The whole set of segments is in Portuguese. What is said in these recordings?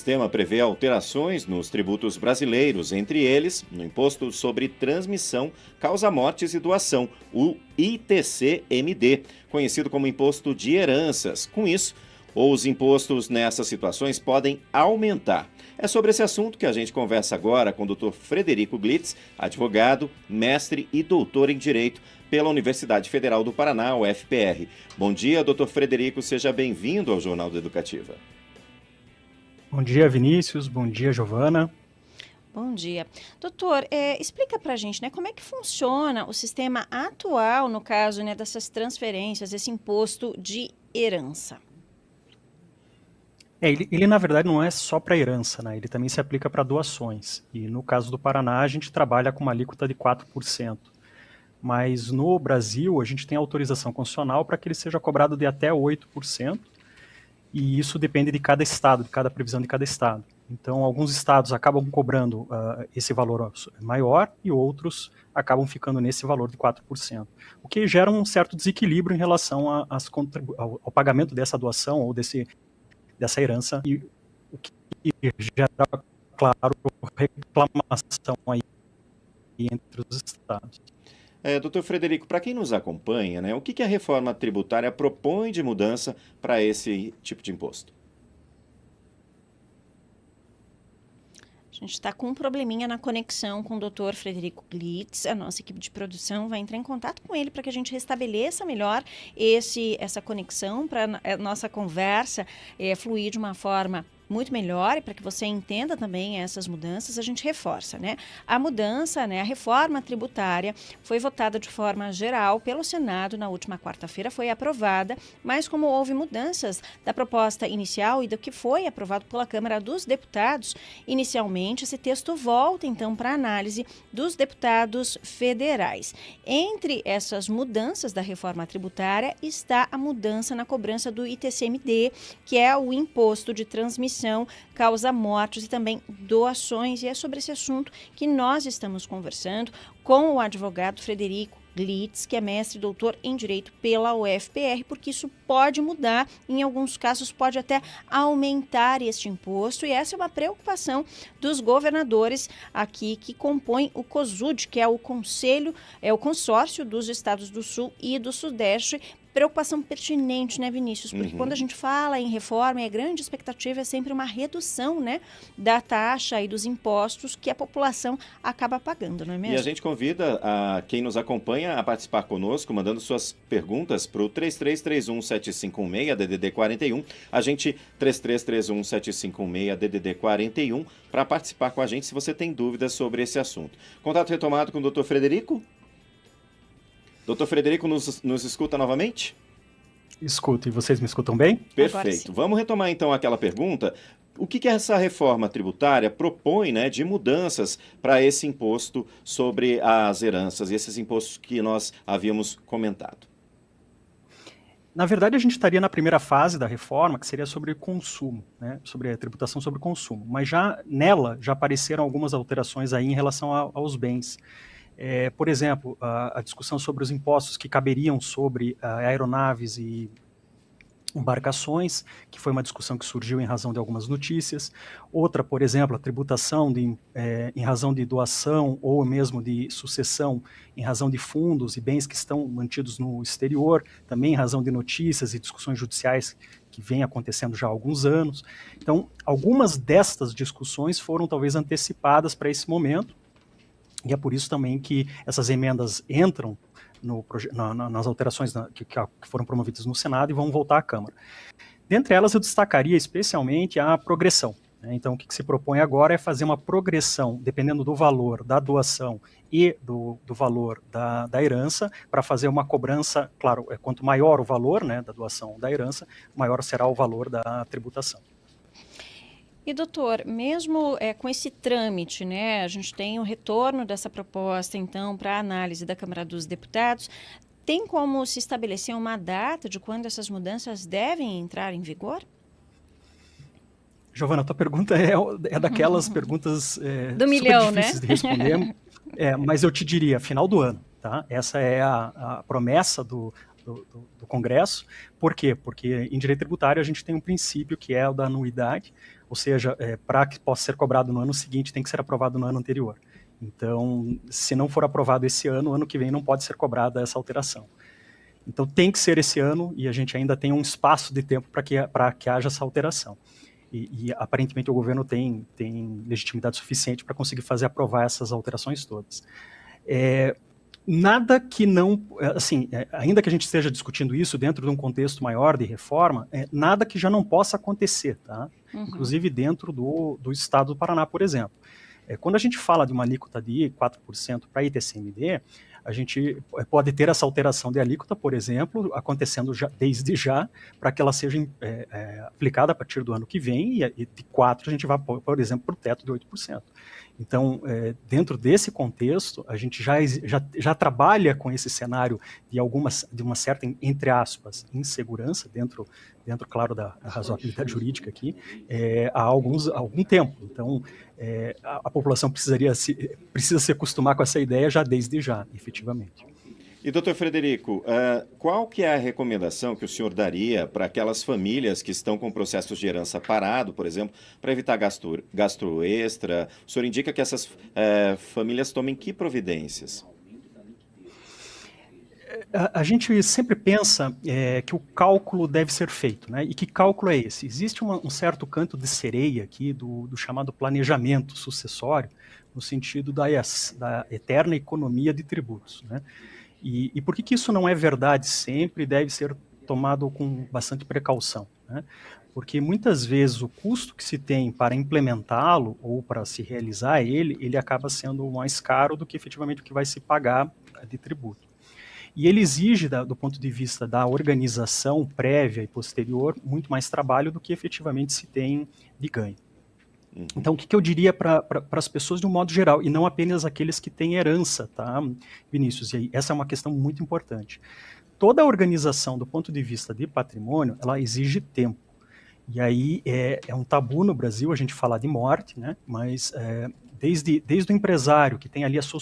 sistema prevê alterações nos tributos brasileiros, entre eles no Imposto sobre Transmissão, Causa-Mortes e Doação, o ITCMD, conhecido como Imposto de Heranças. Com isso, os impostos nessas situações podem aumentar. É sobre esse assunto que a gente conversa agora com o Dr. Frederico Glitz, advogado, mestre e doutor em Direito pela Universidade Federal do Paraná, UFPR. Bom dia, Dr. Frederico, seja bem-vindo ao Jornal do Educativa. Bom dia, Vinícius. Bom dia, Giovana. Bom dia. Doutor, explica pra gente, né, como é que funciona o sistema atual, no caso, né, dessas transferências, esse imposto de herança. Ele na verdade não é só para herança, né? Ele também se aplica para doações. E no caso do Paraná, a gente trabalha com uma alíquota de 4%. Mas no Brasil, a gente tem autorização constitucional para que ele seja cobrado de até 8%. E isso depende de cada estado, de cada previsão de cada estado. Então, alguns estados acabam cobrando esse valor maior e outros acabam ficando nesse valor de 4%. O que gera um certo desequilíbrio em relação ao pagamento dessa doação ou dessa herança, e o que gera, claro, reclamação aí entre os estados. Doutor Frederico, para quem nos acompanha, né, o que a reforma tributária propõe de mudança para esse tipo de imposto? A gente está com um probleminha na conexão com o Dr. Frederico Glitz. A nossa equipe de produção vai entrar em contato com ele para que a gente restabeleça melhor essa conexão, para a nossa conversa fluir de uma forma muito melhor, e para que você entenda também essas mudanças, a gente reforça, né? A mudança, né, a reforma tributária foi votada de forma geral pelo Senado na última quarta-feira, foi aprovada, mas como houve mudanças da proposta inicial e do que foi aprovado pela Câmara dos Deputados, inicialmente esse texto volta então para análise dos deputados federais. Entre essas mudanças da reforma tributária está a mudança na cobrança do ITCMD, que é o Imposto de Transmissão, Causa-Mortes e também doações, e é sobre esse assunto que nós estamos conversando com o advogado Frederico Glitz, que é mestre e doutor em Direito pela UFPR, porque isso pode mudar, em alguns casos pode até aumentar este imposto, e essa é uma preocupação dos governadores aqui que compõem o COSUD, que é o consórcio dos estados do Sul e do Sudeste. Preocupação pertinente, né, Vinícius? Porque quando a gente fala em reforma, a grande expectativa é sempre uma redução, né, da taxa e dos impostos que a população acaba pagando, não é mesmo? E a gente convida a quem nos acompanha a participar conosco, mandando suas perguntas para o 33317516, DDD 41, a gente 33317516, DDD 41, para participar com a gente se você tem dúvidas sobre esse assunto. Contato retomado com o Dr. Frederico? Doutor Frederico, nos escuta novamente? Escuto, e vocês me escutam bem? Perfeito. Vamos retomar então aquela pergunta. O que essa reforma tributária propõe, né, de mudanças para esse imposto sobre as heranças e esses impostos que nós havíamos comentado? Na verdade, a gente estaria na primeira fase da reforma, que seria sobre consumo, né, sobre a tributação sobre consumo. Mas nela já apareceram algumas alterações aí em relação aos bens. Por exemplo, a discussão sobre os impostos que caberiam sobre aeronaves e embarcações, que foi uma discussão que surgiu em razão de algumas notícias. Outra, por exemplo, a tributação em razão de doação ou mesmo de sucessão em razão de fundos e bens que estão mantidos no exterior, também em razão de notícias e discussões judiciais que vêm acontecendo já há alguns anos. Então, algumas destas discussões foram talvez antecipadas para esse momento, e é por isso também que essas emendas entram nas alterações que foram promovidas no Senado e vão voltar à Câmara. Dentre elas, eu destacaria especialmente a progressão. Né? Então, o que se propõe agora é fazer uma progressão, dependendo do valor da doação e do valor da herança, para fazer uma cobrança, claro, quanto maior o valor, né, da doação ou da herança, maior será o valor da tributação. E, doutor, mesmo com esse trâmite, né, a gente tem o retorno dessa proposta, então, para a análise da Câmara dos Deputados, tem como se estabelecer uma data de quando essas mudanças devem entrar em vigor? Giovana, a tua pergunta é daquelas perguntas do milhão, super difíceis, né, de responder, mas eu te diria, final do ano. Tá? Essa é a promessa do Congresso. Por quê? Porque em direito tributário a gente tem um princípio que é o da anuidade, ou seja, para que possa ser cobrado no ano seguinte tem que ser aprovado no ano anterior. Então, se não for aprovado esse ano que vem não pode ser cobrada essa alteração. Então tem que ser esse ano e a gente ainda tem um espaço de tempo para que haja essa alteração. E aparentemente o governo tem legitimidade suficiente para conseguir aprovar essas alterações todas. Nada que não, assim, ainda que a gente esteja discutindo isso dentro de um contexto maior de reforma, nada que já não possa acontecer, tá? Inclusive dentro do estado do Paraná, por exemplo. Quando a gente fala de uma alíquota de 4% para ITCMD, a gente pode ter essa alteração de alíquota, por exemplo, acontecendo desde já, para que ela seja aplicada a partir do ano que vem, e de 4% a gente vai, por exemplo, para o teto de 8%. Então, dentro desse contexto, a gente já trabalha com esse cenário de uma certa, entre aspas, insegurança, dentro claro, da razoabilidade jurídica aqui, há algum tempo. Então, a população precisa se acostumar com essa ideia desde já, efetivamente. E, doutor Frederico, qual que é a recomendação que o senhor daria para aquelas famílias que estão com processos de herança parado, por exemplo, para evitar gasto extra? O senhor indica que essas famílias tomem que providências? A gente sempre pensa que o cálculo deve ser feito, né? E que cálculo é esse? Existe um certo canto de sereia aqui do chamado planejamento sucessório, no sentido da eterna economia de tributos, né? E por que isso não é verdade sempre e deve ser tomado com bastante precaução, né? Porque muitas vezes o custo que se tem para implementá-lo ou para se realizar ele acaba sendo mais caro do que efetivamente o que vai se pagar de tributo. E ele exige, do ponto de vista da organização prévia e posterior, muito mais trabalho do que efetivamente se tem de ganho. Então, o que eu diria para as pessoas de um modo geral, e não apenas aqueles que têm herança, tá, Vinícius? E aí, essa é uma questão muito importante. Toda a organização, do ponto de vista de patrimônio, ela exige tempo. E aí é um tabu no Brasil a gente falar de morte, né? Mas desde o empresário que tem ali a sua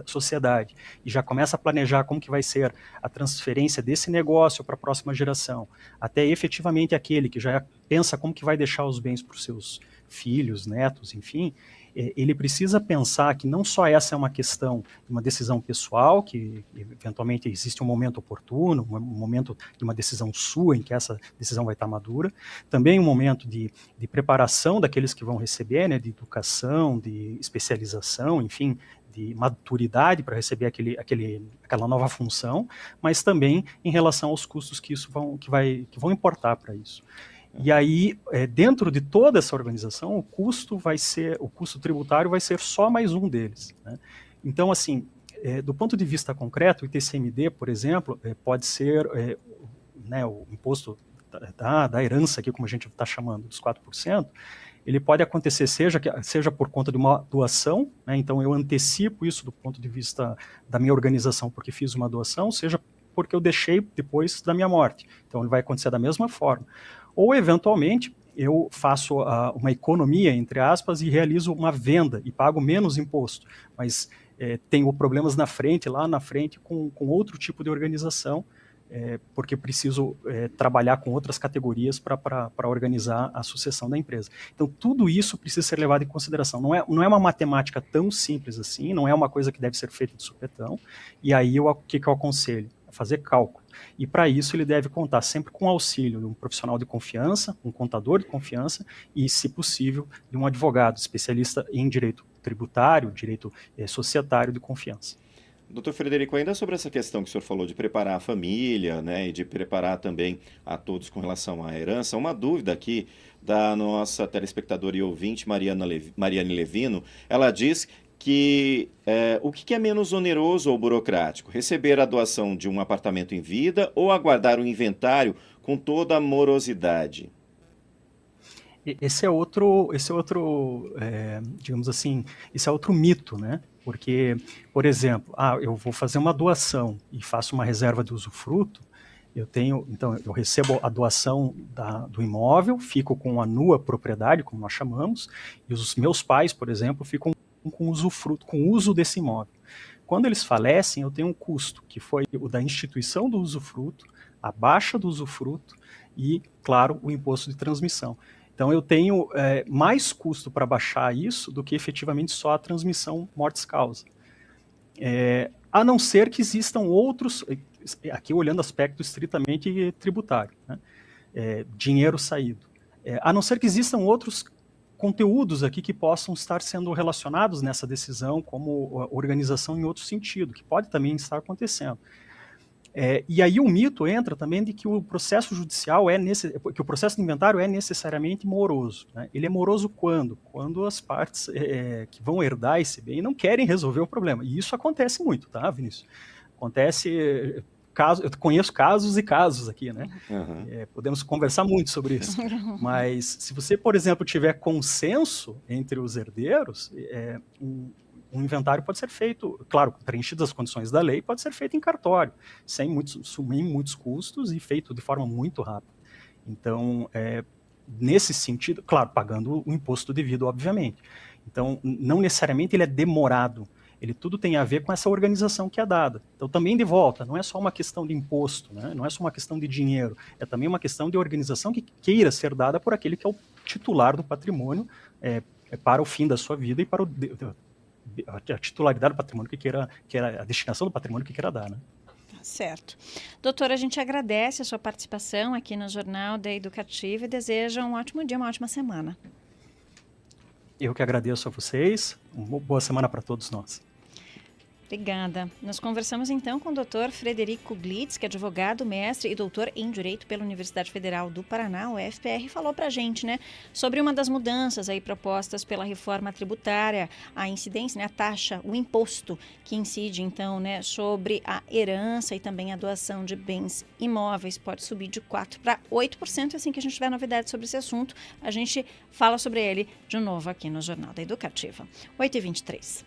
sociedade e já começa a planejar como que vai ser a transferência desse negócio para a próxima geração, até efetivamente aquele que já pensa como que vai deixar os bens para os seus filhos, netos, enfim, ele precisa pensar que não só essa é uma questão de uma decisão pessoal, que eventualmente existe um momento oportuno, um momento de uma decisão sua em que essa decisão vai estar madura, também um momento de preparação daqueles que vão receber, né, de educação, de especialização, enfim, de maturidade para receber aquela nova função, mas também em relação aos custos que vão importar para isso. E aí, dentro de toda essa organização, o custo tributário vai ser só mais um deles, né? Então, assim, do ponto de vista concreto, o ITCMD, por exemplo, pode ser né, o imposto da herança, aqui, como a gente está chamando, dos 4%, ele pode acontecer seja por conta de uma doação, né, então eu antecipo isso do ponto de vista da minha organização porque fiz uma doação, seja porque eu deixei depois da minha morte. Então, ele vai acontecer da mesma forma. Ou, eventualmente, eu faço uma economia, entre aspas, e realizo uma venda e pago menos imposto, mas tenho problemas lá na frente, com outro tipo de organização, porque preciso trabalhar com outras categorias para organizar a sucessão da empresa. Então, tudo isso precisa ser levado em consideração. Não é uma matemática tão simples assim, não é uma coisa que deve ser feita de supetão, e aí o que eu aconselho? Fazer cálculo. E para isso ele deve contar sempre com o auxílio de um profissional de confiança, um contador de confiança e, se possível, de um advogado especialista em direito tributário, direito societário de confiança. Doutor Frederico, ainda sobre essa questão que o senhor falou de preparar a família, né, e de preparar também a todos com relação à herança, uma dúvida aqui da nossa telespectadora e ouvinte, Mariane Levino, ela diz que o que é menos oneroso ou burocrático? Receber a doação de um apartamento em vida ou aguardar o inventário com toda a morosidade? Esse é outro, digamos assim, esse é outro mito, né? Porque, por exemplo, eu vou fazer uma doação e faço uma reserva de usufruto, então eu recebo a doação do imóvel, fico com a nua propriedade, como nós chamamos, e os meus pais, por exemplo, ficam com usufruto, com o uso desse imóvel. Quando eles falecem, eu tenho um custo, que foi o da instituição do usufruto, a baixa do usufruto e, claro, o imposto de transmissão. Então, eu tenho mais custo para baixar isso do que efetivamente só a transmissão mortis-causa. A não ser que existam outros, aqui olhando aspecto estritamente tributário, né? Dinheiro saído. A não ser que existam outros conteúdos aqui que possam estar sendo relacionados nessa decisão, como organização em outro sentido, que pode também estar acontecendo. E aí o mito entra também de que o processo judicial que o processo de inventário é necessariamente moroso, né? Ele é moroso quando? Quando as partes que vão herdar esse bem não querem resolver o problema. E isso acontece muito, tá, Vinícius? Acontece, eu conheço casos e casos aqui, né? Uhum. Podemos conversar muito sobre isso. Mas se você, por exemplo, tiver consenso entre os herdeiros, um inventário pode ser feito, claro, preenchidas as condições da lei, pode ser feito em cartório, sem muitos custos e feito de forma muito rápida. Então, nesse sentido, claro, pagando o imposto devido, obviamente. Então, não necessariamente ele é demorado, ele tudo tem a ver com essa organização que é dada. Então, também de volta, não é só uma questão de imposto, né? Não é só uma questão de dinheiro, é também uma questão de organização que queira ser dada por aquele que é o titular do patrimônio para o fim da sua vida e para a titularidade do patrimônio que queira a destinação do patrimônio que queira dar, né? Certo. Doutor, a gente agradece a sua participação aqui no Jornal da Educativa e deseja um ótimo dia, uma ótima semana. Eu que agradeço a vocês, uma boa semana para todos nós. Obrigada. Nós conversamos então com o Dr. Frederico Glitz, que é advogado, mestre e doutor em Direito pela Universidade Federal do Paraná, UFPR, falou pra gente, né, sobre uma das mudanças aí propostas pela reforma tributária, a incidência, né, a taxa, o imposto que incide então, né, sobre a herança e também a doação de bens imóveis pode subir de 4% para 8%. Assim que a gente tiver novidades sobre esse assunto, a gente fala sobre ele de novo aqui no Jornal da Educativa. 8h23.